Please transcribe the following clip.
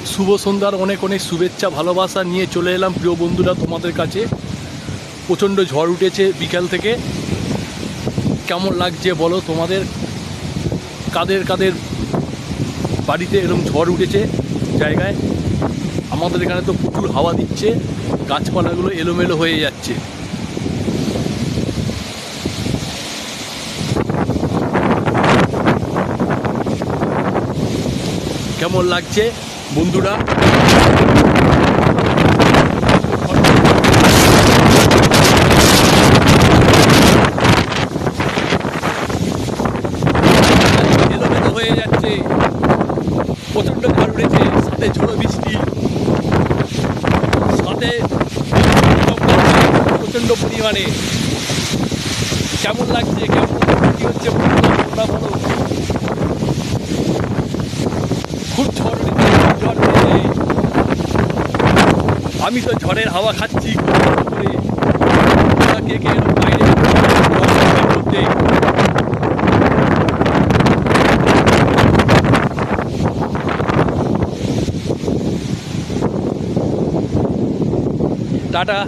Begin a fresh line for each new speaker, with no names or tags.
শুভ সন্ধ্যার অনেক অনেক শুভেচ্ছা ভালোবাসা নিয়ে চলে এলাম প্রিয় বন্ধুরা তোমাদের কাছে। প্রচণ্ড ঝড় উঠেছে বিকাল থেকে। কেমন লাগছে বলো তোমাদের? কাদের কাদের বাড়িতে এরকম ঝড় উঠেছে জায়গায়? আমাদের এখানে তো প্রচুর হাওয়া দিচ্ছে, গাছপালাগুলো এলোমেলো হয়ে যাচ্ছে। কেমন লাগছে বন্ধুরা? এলোমেলো হয়ে যাচ্ছে, প্রচণ্ড ঝড় উঠেছে, সাথে ঝড়ো বৃষ্টি, সাথে প্রচণ্ড পরিমাণে। কেমন লাগছে? কেমন কি হচ্ছে তোমরা বলো? খুব ঝড় উঠেছে, খুব ঝড় উঠেছে। আমি তো ঝড়ের হাওয়া খাচ্ছি করে। কে কে বাইরে করতে? টাটা।